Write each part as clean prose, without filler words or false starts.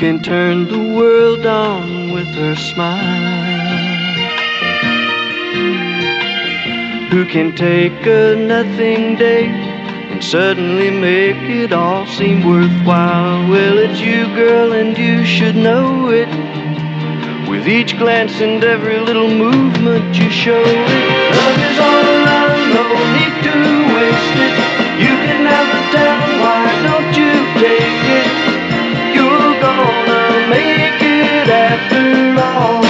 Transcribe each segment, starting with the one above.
can turn the world on with her smile, who can take a nothing day and suddenly make it all seem worthwhile. Well, it's you, girl, and you should know it. With each glance and every little movement you show it. Love is all around, no need to waste it. You can have the town, why don't you take it? You're gonna make it after all.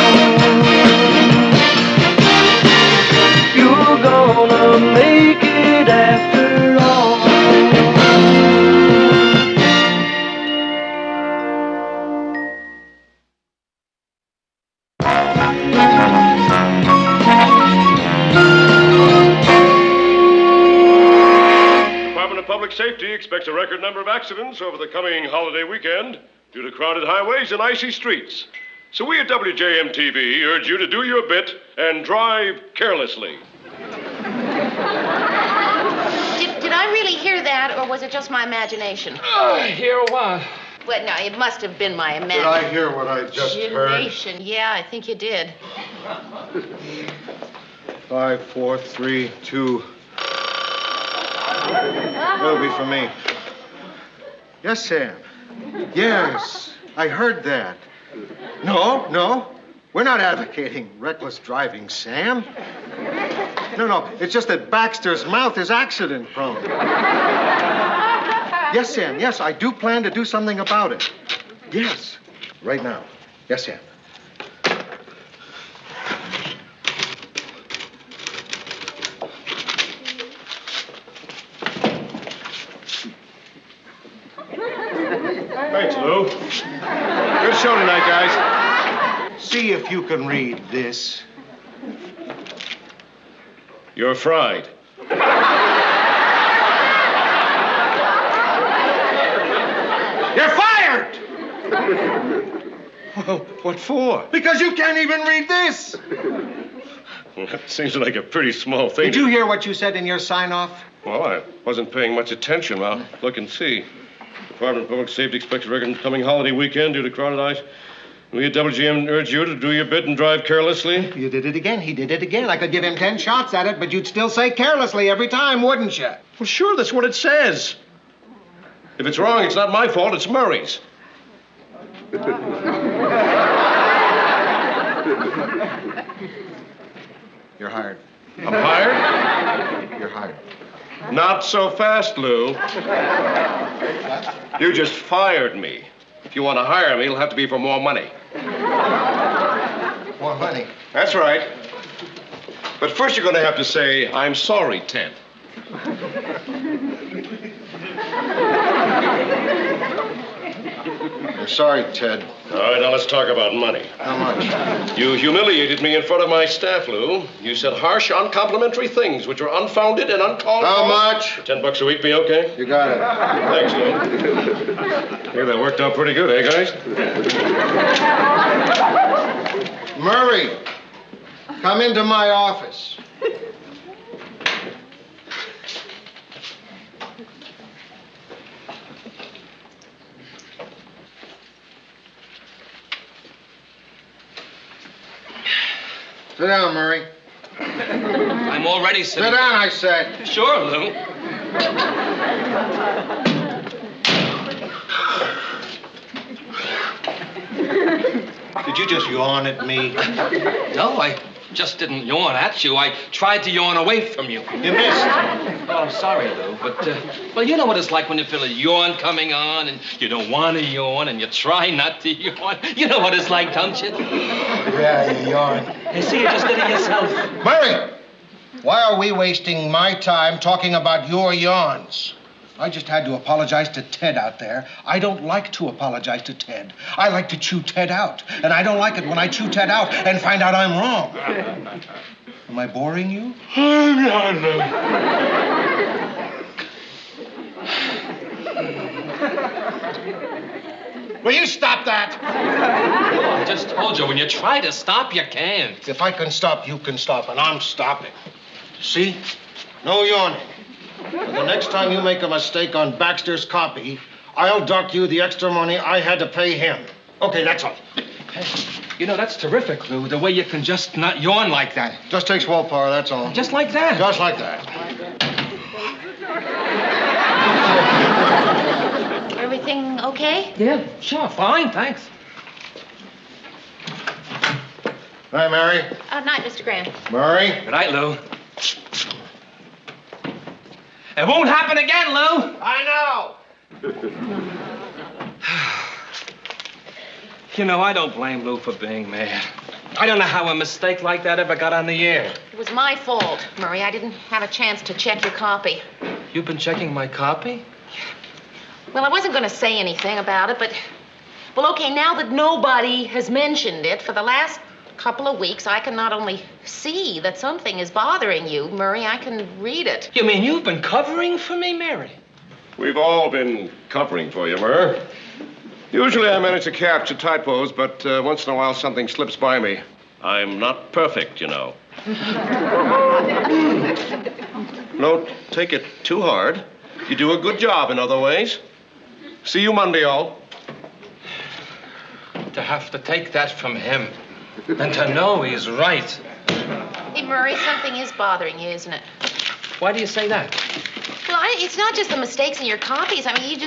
You're gonna make it after all. Public Safety expects a record number of accidents over the coming holiday weekend due to crowded highways and icy streets. So we at WJMTV urge you to do your bit and drive carelessly. Did I really hear that, or was it just my imagination? Hear what? Well, no, it must have been my imagination. Did I hear what I just heard? Yeah, I think you did. 5, 4, 3, 2. That'll be for me. Yes, Sam. Yes, I heard that. No. We're not advocating reckless driving, Sam. No. It's just that Baxter's mouth is accident-prone. Yes, Sam. Yes, I do plan to do something about it. Yes. Right now. Yes, Sam. Thanks, Lou. Good show tonight, guys. See if you can read this. You're fried. You're fired! Well, what for? Because you can't even read this. Well, that seems like a pretty small thing. Did you hear what you said in your sign-off? Well, I wasn't paying much attention. I'll look and see. Department of Public Safety expects a record coming holiday weekend due to crowded ice. We at WGM urge you to do your bit and drive carelessly. You did it again. He did it again. I could give him 10 shots at it, but you'd still say carelessly every time, wouldn't you? Well, sure, that's what it says. If it's wrong, it's not my fault, it's Murray's. You're hired. I'm hired? You're hired. Not so fast, Lou. You just fired me. If you want to hire me, it'll have to be for more money. More money? That's right. But first you're going to have to say, I'm sorry, Ted. I'm sorry, Ted. All right, now let's talk about money. How much? You humiliated me in front of my staff, Lou. You said harsh, uncomplimentary things which were unfounded and uncalled for. How much? $10 a week be okay? You got it. Thanks, Lou. Hey, that worked out pretty good, eh, guys? Murray, come into my office. Sit down, Murray. I'm already sitting. Sit down, I said. Sure, Lou. Did you just yawn at me? No, I just didn't yawn at you. I tried to yawn away from you. You missed. Oh, I'm sorry, Lou, but, well, you know what it's like when you feel a yawn coming on and you don't want to yawn and you try not to yawn. You know what it's like, don't you? Yeah, you yawn. You see, you just did it yourself. Murray, why are we wasting my time talking about your yawns? I just had to apologize to Ted out there. I don't like to apologize to Ted. I like to chew Ted out. And I don't like it when I chew Ted out and find out I'm wrong. Am I boring you? Will you stop that? I just told you, when you try to stop, you can't. If I can stop, you can stop, and I'm stopping. See? No yawning. But the next time you make a mistake on Baxter's copy, I'll dock you the extra money I had to pay him. Okay, that's all. Hey, you know, that's terrific, Lou, the way you can just not yawn like that. Just takes willpower, that's all. Just like that. Just like that. Everything okay? Yeah, sure, fine, thanks. Hi, Mary. Night, Mr. Grant. Murray. Good night, Lou. It won't happen again, Lou. I know. You know, I don't blame Lou for being mad. I don't know how a mistake like that ever got on the air. It was my fault, Murray. I didn't have a chance to check your copy. You've been checking my copy? Well, I wasn't going to say anything about it, but... Well, okay, now that nobody has mentioned it, for the last couple of weeks, I can not only see that something is bothering you, Murray, I can read it. You mean you've been covering for me, Mary? We've all been covering for you, Murr. Usually I manage to capture typos, but once in a while something slips by me. I'm not perfect, you know. Don't take it too hard. You do a good job in other ways. See you Monday, all. To have to take that from him and to know he's right. Hey, Murray, something is bothering you, isn't it? Why do you say that? Well, it's not just the mistakes in your copies. I mean, you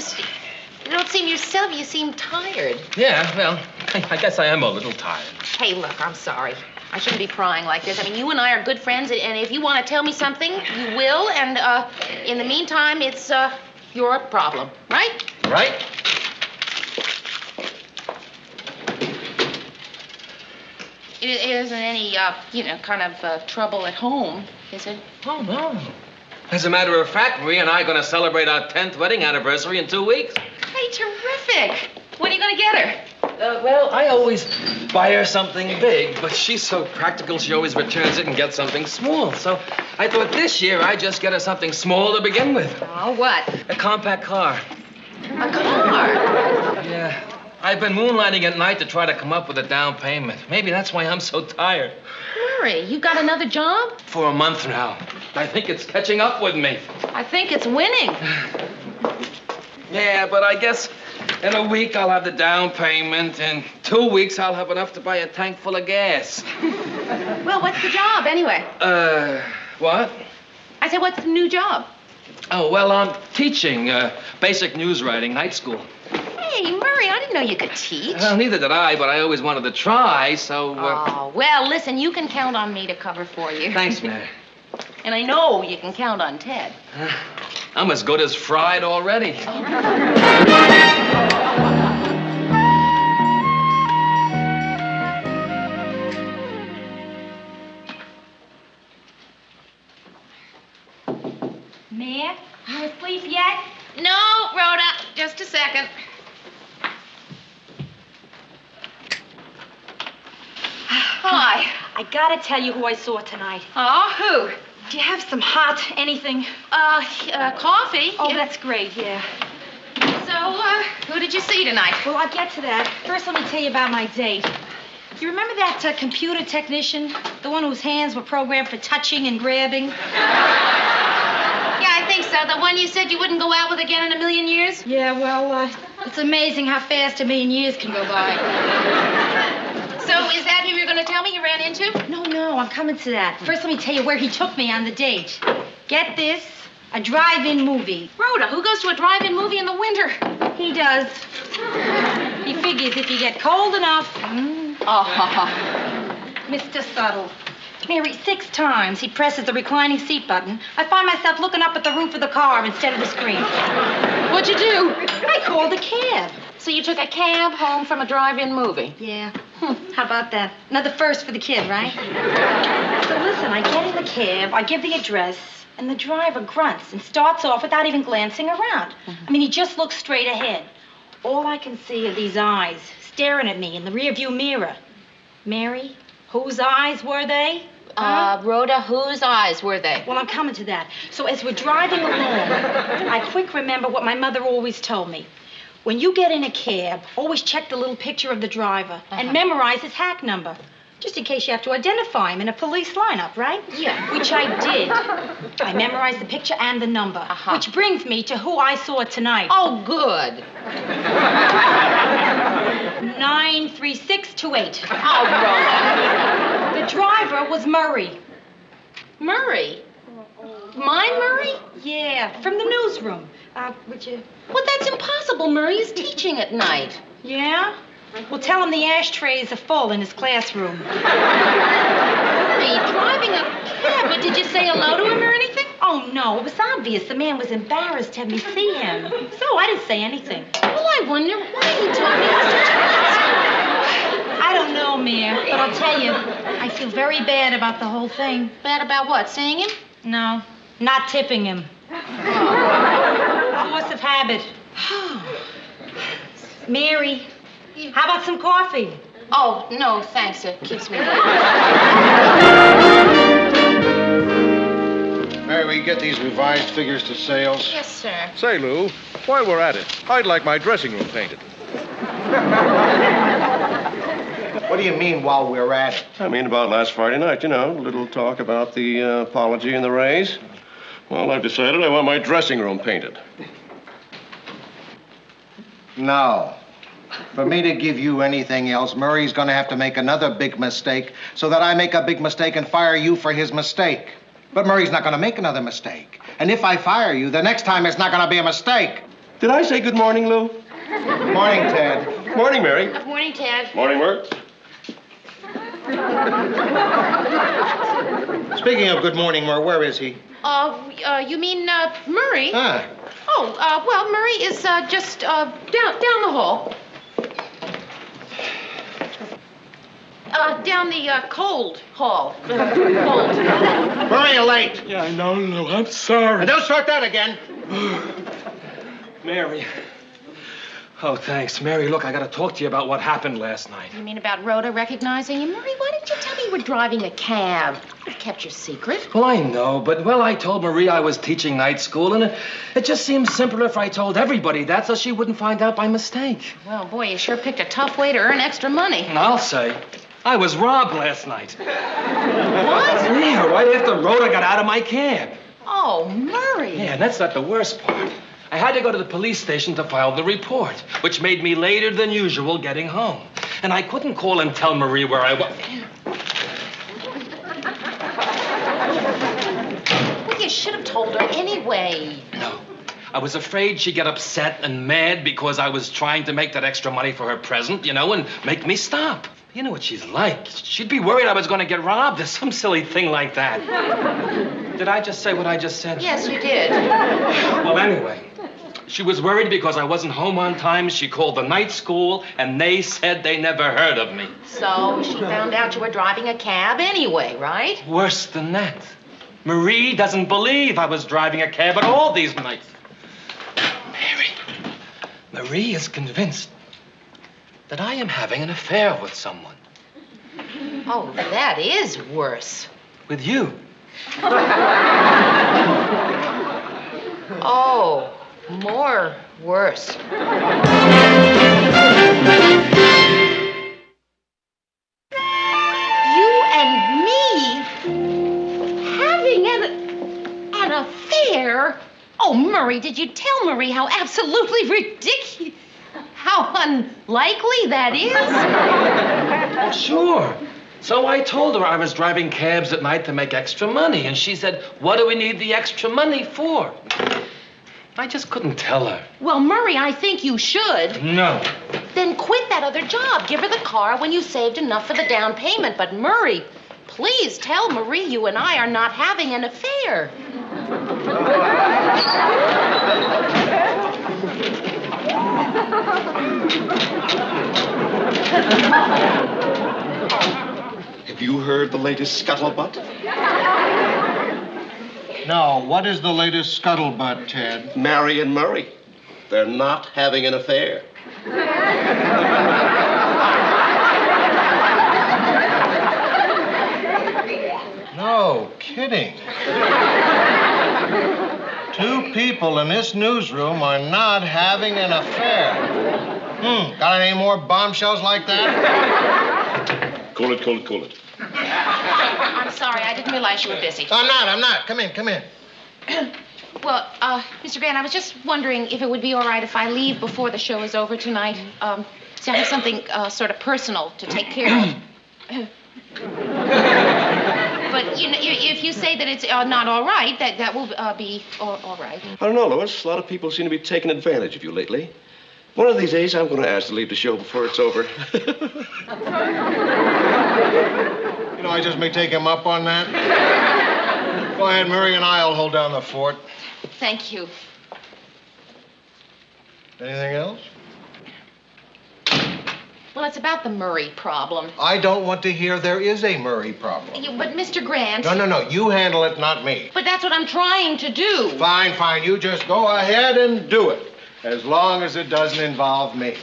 don't seem yourself. You seem tired. Yeah, well, I guess I am a little tired. Hey, look, I'm sorry. I shouldn't be prying like this. I mean, you and I are good friends, and if you want to tell me something, you will. And in the meantime, it's your problem, right? Right? It isn't any, kind of trouble at home, is it? Oh, no. As a matter of fact, Marie and I are going to celebrate our 10th wedding anniversary in 2 weeks. Hey, terrific. When are you going to get her? Well, I always buy her something big, but she's so practical, she always returns it and gets something small. So I thought this year I'd just get her something small to begin with. Oh, what? A compact car. A car? Yeah. I've been moonlighting at night to try to come up with a down payment. Maybe that's why I'm so tired. Murray, you got another job? For a month now. I think it's catching up with me. I think it's winning. Yeah, but I guess in a week I'll have the down payment. In 2 weeks I'll have enough to buy a tank full of gas. Well, what's the job, anyway? What? I said, what's the new job? Oh, well, I'm teaching basic news writing, night school. Hey, Murray, I didn't know you could teach. Well, neither did I, but I always wanted to try, so... Oh, well, listen, you can count on me to cover for you. Thanks, Mary. And I know you can count on Ted. I'm as good as fried already. Mayor, you asleep yet? No, Rhoda, just a second. Hi. I gotta tell you who I saw tonight. Oh, who? Do you have some hot anything? Coffee. Oh, Yeah. that's great, yeah. So, who did you see tonight? Well, I'll get to that. First, let me tell you about my date. You remember that computer technician? The one whose hands were programmed for touching and grabbing? Yeah, I think so. The one you said you wouldn't go out with again in a million years? Yeah, well, it's amazing how fast a million years can go by. So, is that who you're going to tell me you ran into? No, I'm coming to that. First, let me tell you where he took me on the date. Get this, a drive-in movie. Rhoda, who goes to a drive-in movie in the winter? He does. He figures if you get cold enough... Mr. Subtle. Mary, 6 times he presses the reclining seat button. I find myself looking up at the roof of the car instead of the screen. What'd you do? I called a cab. So you took a cab home from a drive-in movie? Yeah. How about that? Another first for the kid, right? So listen, I get in the cab, I give the address, and the driver grunts and starts off without even glancing around. I mean, he just looks straight ahead. All I can see are these eyes staring at me in the rearview mirror. Mary, whose eyes were they? Rhoda, whose eyes were they? Well, I'm coming to that. So as we're driving along, I quick remember what my mother always told me. When you get in a cab, always check the little picture of the driver and memorize his hack number. Just in case you have to identify him in a police lineup, right? Yeah. Which I did. I memorized the picture and the number. Which brings me to who I saw tonight. Oh, good. 93628. Oh, Rhoda. The driver was Murray. Murray? Mine, Murray? Yeah, from the newsroom. Would you... Well, that's impossible. Murray is teaching at night. Yeah? Well, tell him the ashtrays are full in his classroom. Murray, driving a cab, but did you say hello to him or anything? Oh, no, it was obvious. The man was embarrassed to have me see him. So I didn't say anything. Well, I wonder why he told me such a I don't know, Mayor, but I'll tell you, I feel very bad about the whole thing. Bad about what, seeing him? No, not tipping him. Force of habit. Mary, how about some coffee? Oh, no, thanks. It keeps me awake. Mary, we get these revised figures to sales. Yes, sir. Say, Lou, while we're at it, I'd like my dressing room painted. What do you mean, while we're at it? I mean, about last Friday night, you know, a little talk about the apology and the raise. Well, I've decided I want my dressing room painted. No. For me to give you anything else, Murray's going to have to make another big mistake so that I make a big mistake and fire you for his mistake. But Murray's not going to make another mistake. And if I fire you, the next time it's not going to be a mistake. Did I say good morning, Lou? Morning, Ted. Morning, Mary. Good morning, Ted. Morning, Murr. Speaking of good morning, Murr, where is he? You mean, Murray? Huh. Oh, well, Murray is, just, down the hall. Down the, cold hall. Cold. Murray, you're late. Yeah, I know, Lou. I'm sorry. And don't start that again. Mary. Oh, thanks. Mary, look, I gotta talk to you about what happened last night. You mean about Rhoda recognizing you? Murray, why didn't you tell me you were driving a cab? I kept your secret. Well, I know, but, well, I told Marie I was teaching night school, and it just seemed simpler if I told everybody that so she wouldn't find out by mistake. Well, boy, you sure picked a tough way to earn extra money. And I'll say, I was robbed last night. What? Yeah, right after Rhoda got out of my cab. Oh, Murray. Yeah, and that's not the worst part. I had to go to the police station to file the report, which made me later than usual getting home. And I couldn't call and tell Marie where I was. Well, you should have told her anyway. No. I was afraid she'd get upset and mad because I was trying to make that extra money for her present, you know, and make me stop. You know what she's like. She'd be worried I was going to get robbed or some silly thing like that. Did I just say what I just said? Yes, you did. Well, anyway, she was worried because I wasn't home on time. She called the night school, and they said they never heard of me. So she found out you were driving a cab anyway, right? Worse than that. Marie doesn't believe I was driving a cab at all these nights. Marie is convinced that I am having an affair with someone. Oh, that is worse. With you. Oh, more worse. You and me having an affair? Oh, Murray, did you tell Marie how absolutely ridiculous, how unlikely that is? Oh, sure. So I told her I was driving cabs at night to make extra money, and she said, what do we need the extra money for? I just couldn't tell her. Well, Murray, I think you should. No. Then quit that other job. Give her the car when you saved enough for the down payment. But, Murray, please tell Marie you and I are not having an affair. Have you heard the latest scuttlebutt? No, what is the latest scuttlebutt, Ted? Mary and Murray. They're not having an affair. No kidding. Two people in this newsroom are not having an affair. Got any more bombshells like that? Cool it, cool it, cool it. I'm sorry. I didn't realize you were busy. I'm not. Come in. Well, Mr. Grant, I was just wondering if it would be all right if I leave before the show is over tonight. See, I have something sort of personal to take care of. But you know, if you say that it's not all right, that will be all right. I don't know, Lois. A lot of people seem to be taking advantage of you lately. One of these days, I'm going to ask to leave the show before it's over. You know, I just may take him up on that. Go ahead, Murray, and I'll hold down the fort. Thank you. Anything else? Well, it's about the Murray problem. I don't want to hear there is a Murray problem. But Mr. Grant... No. You handle it, not me. But that's what I'm trying to do. Fine. You just go ahead and do it. As long as it doesn't involve me.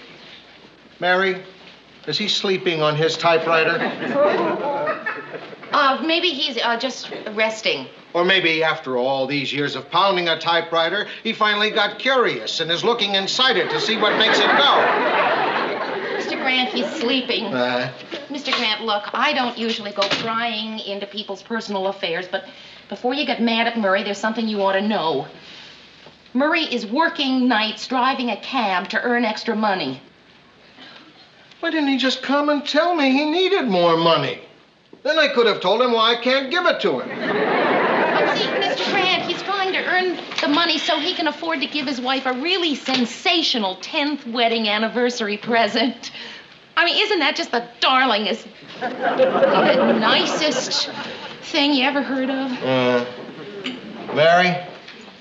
Mary, is he sleeping on his typewriter? Maybe he's just resting. Or maybe after all these years of pounding a typewriter, he finally got curious and is looking inside it to see what makes it go. Mr. Grant, he's sleeping. Mr. Grant, look, I don't usually go prying into people's personal affairs, but before you get mad at Murray, there's something you ought to know. Murray is working nights driving a cab to earn extra money. Why didn't he just come and tell me he needed more money? Then I could have told him why I can't give it to him. But see, Mr. Grant, he's trying to earn the money so he can afford to give his wife a really sensational 10th wedding anniversary present. I mean, isn't that just the darlingest, the nicest thing you ever heard of? Mary,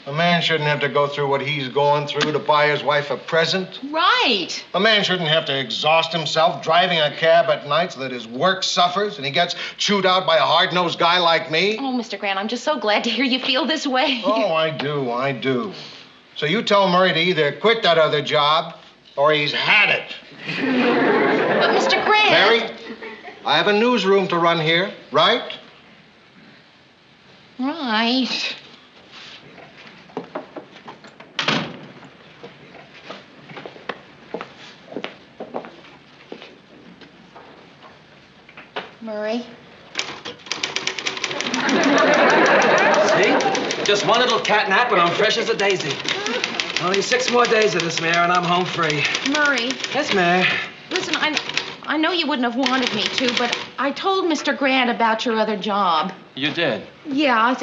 a man shouldn't have to go through what he's going through to buy his wife a present. Right. A man shouldn't have to exhaust himself driving a cab at night so that his work suffers and he gets chewed out by a hard-nosed guy like me. Oh, Mr. Grant, I'm just so glad to hear you feel this way. Oh, I do. So you tell Murray to either quit that other job or he's had it. But, Mr. Grant... Mary, I have a newsroom to run here, right? Right. Murray? See? Just one little cat nap and I'm fresh as a daisy. Only 6 more days of this, Mayor, and I'm home free. Murray. Yes, Mayor. Listen, I know you wouldn't have wanted me to, but I told Mr. Grant about your other job. You did? Yeah,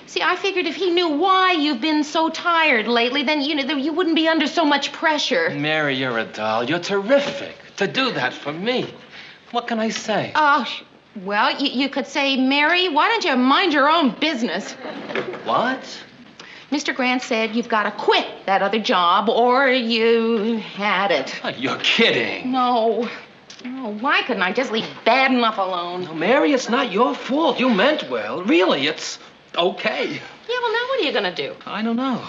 see, I figured if he knew why you've been so tired lately, then, you wouldn't be under so much pressure. Mary, you're a doll. You're terrific. To do that for me. What can I say? Well, you could say, Mary, why don't you mind your own business? What? Mr. Grant said you've got to quit that other job or you had it. Oh, you're kidding. No. Why couldn't I just leave bad enough alone? No, Mary, it's not your fault. You meant well. Really, it's okay. Yeah, well, now what are you going to do? I don't know.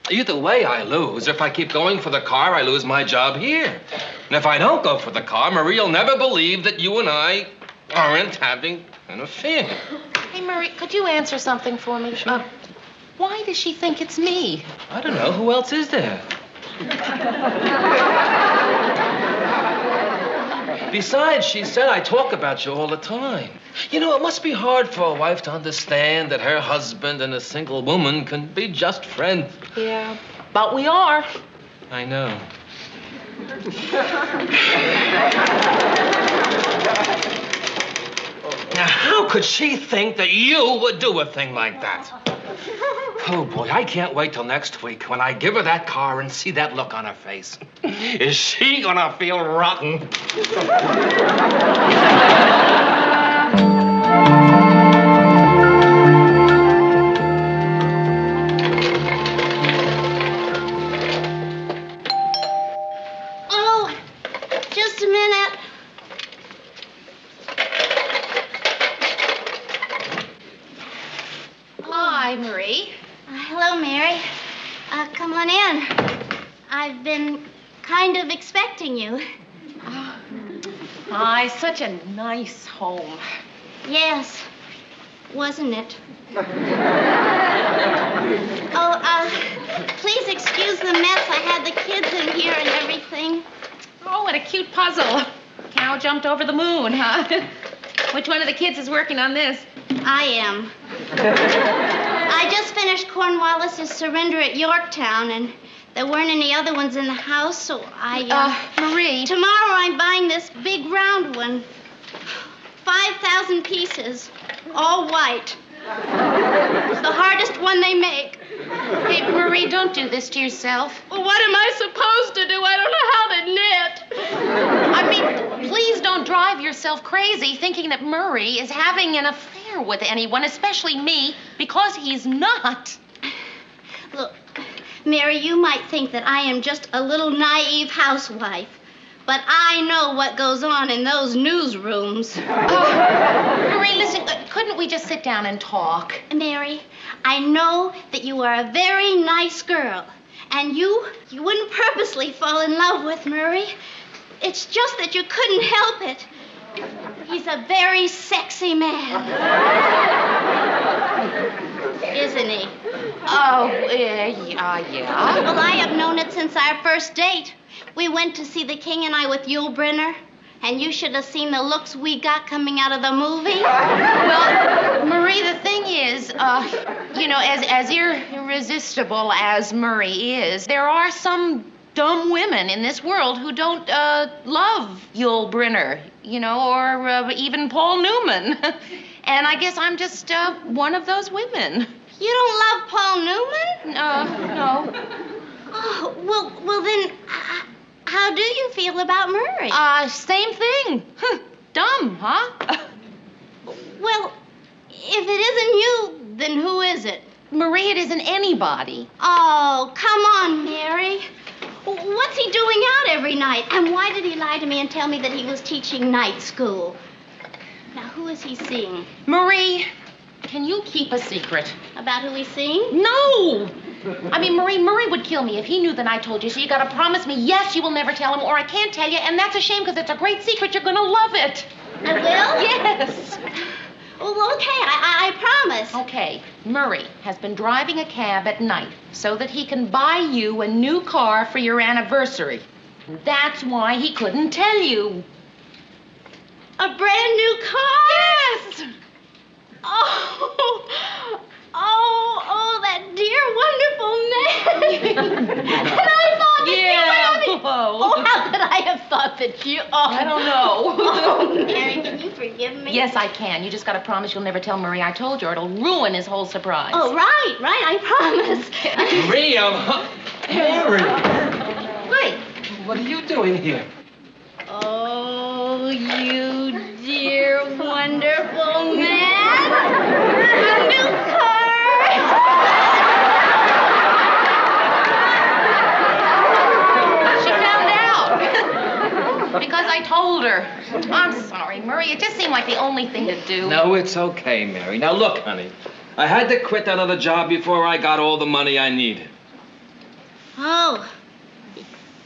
Either way, I lose. If I keep going for the car, I lose my job here. And if I don't go for the car, Marie'll never believe that you and I aren't having an affair. Hey, Marie, could you answer something for me? Sure. Why does she think it's me? I don't know. Who else is there? Besides, she said I talk about you all the time. You know, it must be hard for a wife to understand that her husband and a single woman can be just friends. Yeah, but we are. I know. Now, how could she think that you would do a thing like that? Oh, boy, I can't wait till next week when I give her that car and see that look on her face. Is she gonna feel rotten? Oh, just a minute. Hi, Marie. Hello, Mary. Come on in. I've been kind of expecting you. Hi, such a nice home. Yes, wasn't it? Please excuse the mess. I had the kids in here and everything. Oh, what a cute puzzle. Cow jumped over the moon, huh? Which one of the kids is working on this? I am. I just finished Cornwallis's surrender at Yorktown, and there weren't any other ones in the house, so I, Marie. Tomorrow I'm buying this big round one. 5,000 pieces, all white. It's the hardest one they make. Hey, Marie, don't do this to yourself. Well, what am I supposed to do? I don't know how to knit. I mean, please don't drive yourself crazy thinking that Murray is having an affair with anyone, especially me, because he's not. Look, Mary, you might think that I am just a little naive housewife, but I know what goes on in those newsrooms. Marie, listen, couldn't we just sit down and talk? Mary, I know that you are a very nice girl, and you wouldn't purposely fall in love with Murray. It's just that you couldn't help it. He's a very sexy man. Isn't he? Oh, yeah. Well, I have known it since our first date. We went to see The King and I with Yul Brynner, and you should have seen the looks we got coming out of the movie. Well, Marie, the thing is, as irresistible as Murray is, there are some dumb women in this world who don't love Yul Brynner, or even Paul Newman. And I guess I'm just one of those women. You don't love Paul Newman? No. Oh, well then, how do you feel about Murray? Same thing. Dumb, huh? Well, if it isn't you, then who is it? Marie, it isn't anybody. Oh, come on, Mary. What's he doing out every night? And why did he lie to me and tell me that he was teaching night school? Now, who is he seeing? Marie, can you keep a secret? About who he's seeing? No! I mean, Murray would kill me if he knew that I told you, so you gotta promise me, yes, you will never tell him, or I can't tell you, and that's a shame because it's a great secret. You're gonna love it. I will? Yes. Well, okay, I promise. Okay, Murray has been driving a cab at night so that he can buy you a new car for your anniversary. That's why he couldn't tell you. A brand new car? Yes! Oh, that dear, wonderful man. And I thought that you were Oh, how could I have thought that you... I don't know. Oh, Mary, can you forgive me? Yes, I can. You just gotta promise you'll never tell Murray I told you, or it'll ruin his whole surprise. Oh, right, I promise. Marie, Mary. Wait. What are you doing here? Oh, you dear, wonderful man. A new car. She found out. Because I told her. I'm sorry, Murray. It just seemed like the only thing to do. No, it's okay, Mary. Now, look, honey. I had to quit that other job before I got all the money I needed. Oh,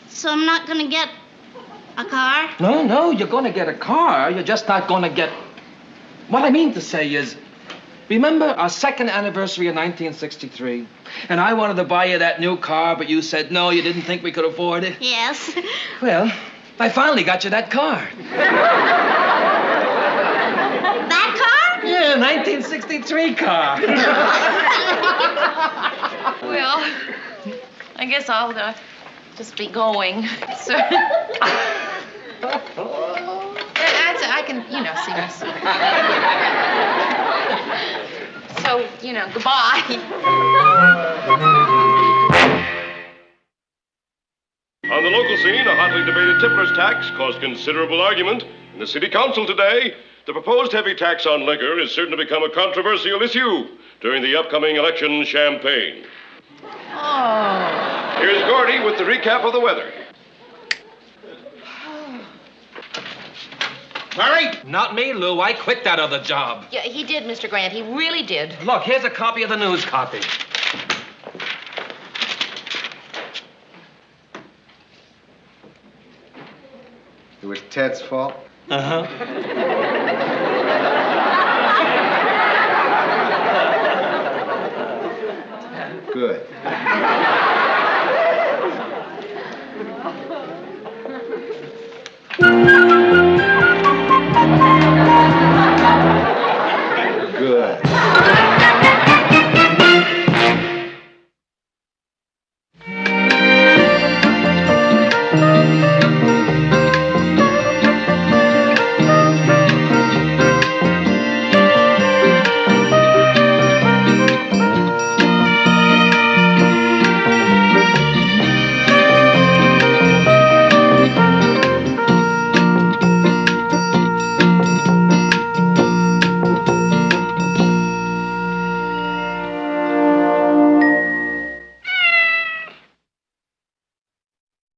so I'm not gonna get a car? No, you're going to get a car. You're just not going to get... What I mean to say is, remember our second anniversary in 1963? And I wanted to buy you that new car, but you said no, you didn't think we could afford it? Yes. Well, I finally got you that car. That car? Yeah, 1963 car. Well, I guess I'll just be going. So... I can, see myself. So, goodbye. On the local scene, a hotly debated tippler's tax caused considerable argument. In the city council today, the proposed heavy tax on liquor is certain to become a controversial issue during the upcoming election campaign. Oh. Here's Gordy with the recap of the weather. Murray? Not me, Lou. I quit that other job. Yeah, he did, Mr. Grant. He really did. Look, here's a copy of the news copy. It was Ted's fault? Uh-huh. Good.